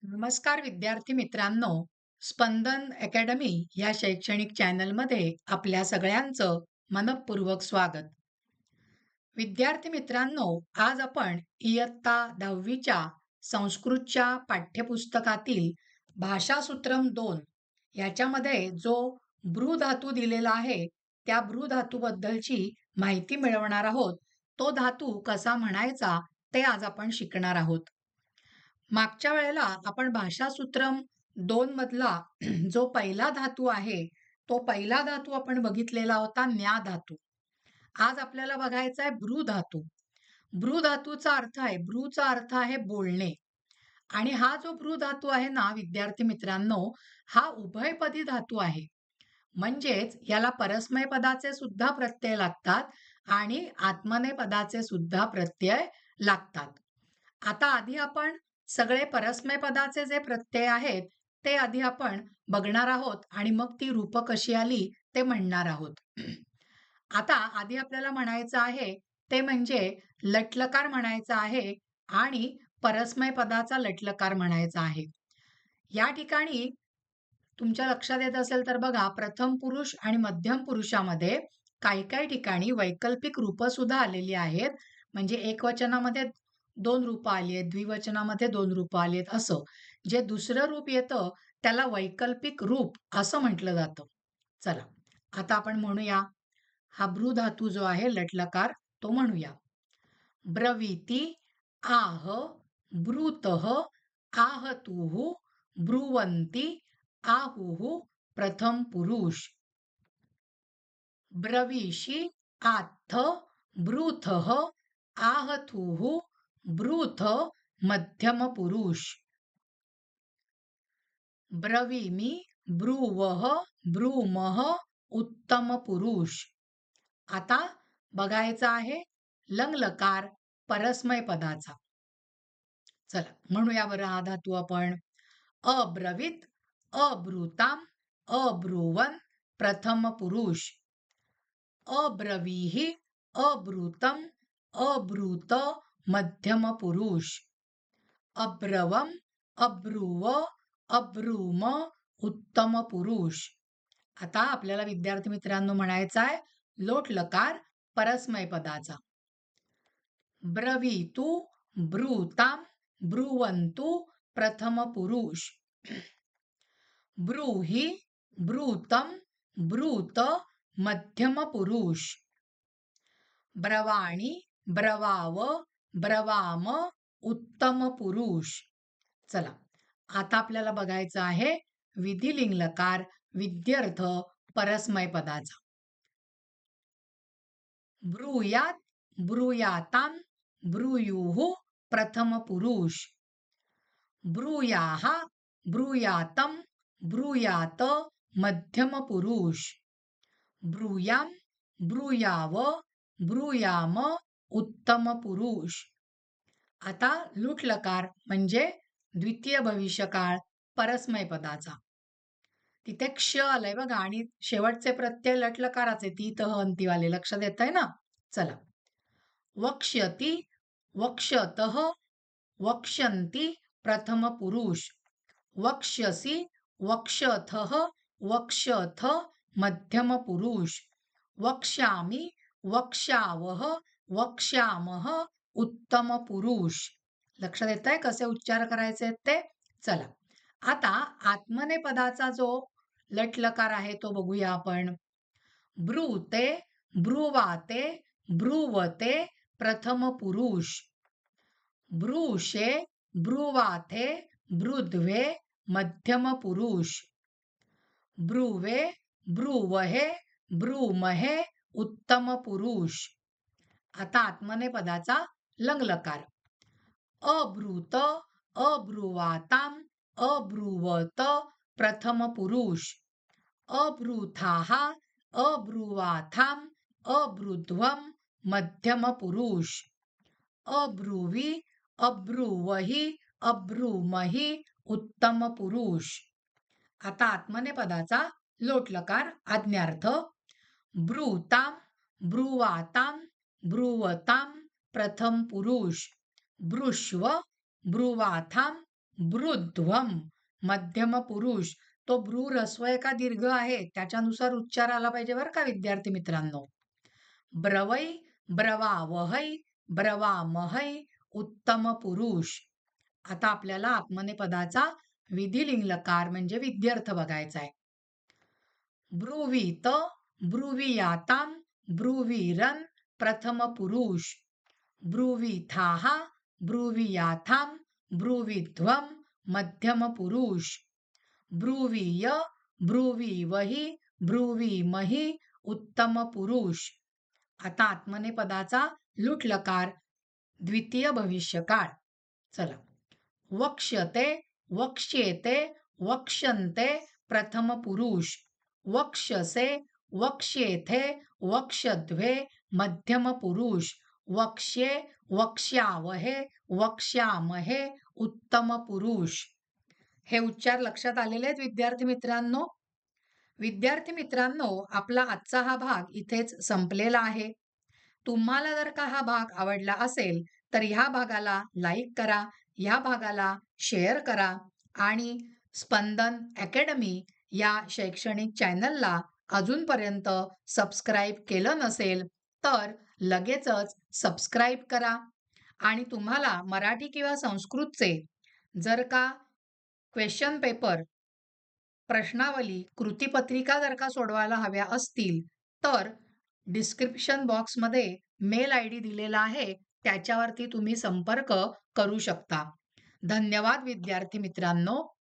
नमस्कार विद्यार्थी मित्रांनो, स्पंदन अकॅडमी या शैक्षणिक चॅनलमध्ये आपल्या सगळ्यांचं मनःपूर्वक स्वागत. विद्यार्थी मित्रांनो, आज आपण इयत्ता 10वीच्या संस्कृतच्या पाठ्यपुस्तकातील भाषासूत्रम 2 याच्यामध्ये जो भ्रू धातू दिलेला आहे, त्या भ्रू धातूबद्दलची माहिती मिळवणार आहोत. तो धातू कसा म्हणायचा ते आज आपण शिकणार आहोत. मागच्या वेळेला आपण भाषासूत्रम 2 मधला जो पहिला धातू आहे, तो पहिला धातू आपण बघितलेला होता न्या धातू. आज आपल्याला बघायचा आहे भ्रू धातू. भ्रू धातूचा अर्थ आहे, भ्रूचा अर्थ आहे बोलणे. आणि हा जो भ्रू धातू आहे ना विद्यार्थी मित्रांनो, हा उभयपदी धातू आहे. म्हणजेच याला परस्मै पदाचे सुद्धा प्रत्यय लागतात आणि आत्मनेय पदाचे सुद्धा प्रत्यय लागतात. आता आधी आपण सगळे परस्मै पदाचे जे प्रत्यय आहेत ते आधी आपण बघणार आहोत आणि मग ती रूप कशी आली ते म्हणणार आहोत. आता आधी आपल्याला म्हणायचं आहे ते म्हणजे लट्लकार म्हणायचा आहे आणि परस्मै पदाचा लट्लकार म्हणायचा आहे. या ठिकाणी तुमच्या लक्षात येत असेल तर बघा, प्रथम पुरुष आणि मध्यम पुरुषामध्ये काही काही ठिकाणी वैकल्पिक रूप सुद्धा आलेली आहेत. म्हणजे एकवचनामध्ये 2 रूप आली आहेत, द्विवचनामध्ये 2 रूप आली आहेत. असं जे दुसरं रूप येतं त्याला वैकल्पिक रूप असं म्हटलं जातं. चला आता आपण म्हणूया, हा भ्रू धातू जो आहे लट्लकार तो म्हणूया. ब्रवीति, आह, ब्रूतः, आहतुः, ब्रुवन्ति, आहुः प्रथम पुरुष. ब्रवीषि, आत्थ, ब्रूथः, आहथुः, ब्रूथ मध्यम पुरुष. ब्रवीमि, ब्रुवः, ब्रूमः उत्तम पुरुष. आता बघायचा आहे लंगलकार परस्मै पदाचा. चला म्हणूया बरं हा धातू आपण. अब्रवीत, अब्रूताम, अब्रुवन प्रथम पुरुष. अब्रवीहि, अब्रूतम, अब्रूत मध्यम पुरुष. अब्रवम, अब्रुव, अब्रूम उत्तम पुरुष. आता आपल्याला विद्यार्थी मित्रांनो म्हणायचं आहे लोट लकार परस्मै पदाचा. ब्रवीतु, ब्रूताम, ब्रुवन्तु प्रथम पुरुष. ब्रूहि, ब्रूतम, ब्रूत मध्यम पुरुष. ब्रवाणी, ब्रवाव, ब्रवाम उत्तम पुरुष. चला आता आपल्याला बघायचं आहे विधिलिंग लकार विध्यर्थ परस्मै पदाचा. ब्रूयात, ब्रूयाताम, ब्रूयुः प्रथम पुरुष. ब्रूयाः, ब्रूयातम, ब्रूयात मध्यम पुरुष. ब्रूयाम, ब्रूयाव, ब्रूयाम उत्तम पुरुष. आता लुट लकार म्हणजे द्वितीय भविष्यकाळ परस्मै पदाचा. तिथे क्ष आलंय बघा आणि शेवटचे प्रत्यय लटलकाराचे ती तह अंतीवाले लक्षात येत आहे ना. चला. वक्ष्यति, वक्षतः, वक्ष्यन्ति प्रथम पुरुष. वक्ष्यसि, वक्षथः, वक्षथ मध्यम पुरुष. वक्ष्यामि, वक्ष्यावः, वक्ष्यामः उत्तम पुरुष. लक्षात येत आहे कसे उच्चार करायचे आहेत ते. चला आता आत्मनेय पदाचा जो लटलकार आहे तो बघूया आपण. ब्रूते, ब्रुवाते, ब्रुवते प्रथम पुरुष. ब्रूषे, ब्रुवाथे, ब्रुद्वे मध्यम पुरुष. ब्रुवे, ब्रुवहे, ब्रूमहे उत्तम पुरुष. आता आत्मनेय पदाचा लंगलकार. अब्रूत, अब्रुवाताम, अब्रुवत प्रथम पुरुष. अब्रूथाः, अब्रुवाथाम, अब्रुध्वम मध्यम पुरुष. अब्रुवी, अब्रुवहि, अब्रुमहि उत्तम पुरुष. आता आत्मनेय पदाचा लोटलकार आज्ञार्थ. ब्रूताम, ब्रुवाताम, ब्रुवताम प्रथम पुरुष. ब्रुष्व, ब्रुवाथाम, बृध्वम मध्यम पुरुष. तो भ्रू ऱ्हस्व आहे का दीर्घ आहे त्याच्यानुसार उच्चार आला पाहिजे बरं का विद्यार्थी मित्रांनो. ब्रवै ब्रवावहै ब्रवामहै उत्तम पुरुष. आता आपल्याला आत्मनेपदाचा विधिलिंग लकार म्हणजे विध्यर्थ बघायचा आहे. ब्रुवीत ब्रुवीयातां ब्रुवीरन प्रथम पुरुष. ब्रुवीथाः ब्रुवीयाथां ब्रुवीध्वं मध्यम पुरुष. ब्रुवीय ब्रुवीवहि ब्रुवीमहि उत्तम पुरुष. आता आत्मनेपदाचा लुट लकार द्वितीय भविष्यकाळ. चला. वक्ष्यते वक्ष्येते वक्ष्यन्ते प्रथम पुरुष. वक्ष्यसे वक्ष्येथे वक्ष्यध्वे मध्यम पुरुष. वक्ष्ये वक्ष्यावहे वक्ष्यामहे उत्तम पुरुष. हे उच्चार लक्षात आलेले आहेत विद्यार्थी मित्रांनो. विद्यार्थी मित्रांनो, आपला आजचा हा भाग इथेच संपलेला आहे. तुम्हाला जर का हा भाग आवडला असेल तर ह्या भागाला लाईक करा, ह्या भागाला शेअर करा आणि स्पंदन अकॅडमी या शैक्षणिक चॅनलला अजूनपर्यंत सबस्क्राईब केलं नसेल तर लगेचच सबस्क्राईब करा. आणि तुम्हाला मराठी किंवा संस्कृतचे जर का क्वेश्चन पेपर, प्रश्नावली, कृतीपत्रिका जर का सोडवायला हव्या असतील तर डिस्क्रिप्शन बॉक्समध्ये मेल आय डी दिलेला आहे, त्याच्यावरती तुम्ही संपर्क करू शकता. धन्यवाद विद्यार्थी मित्रांनो.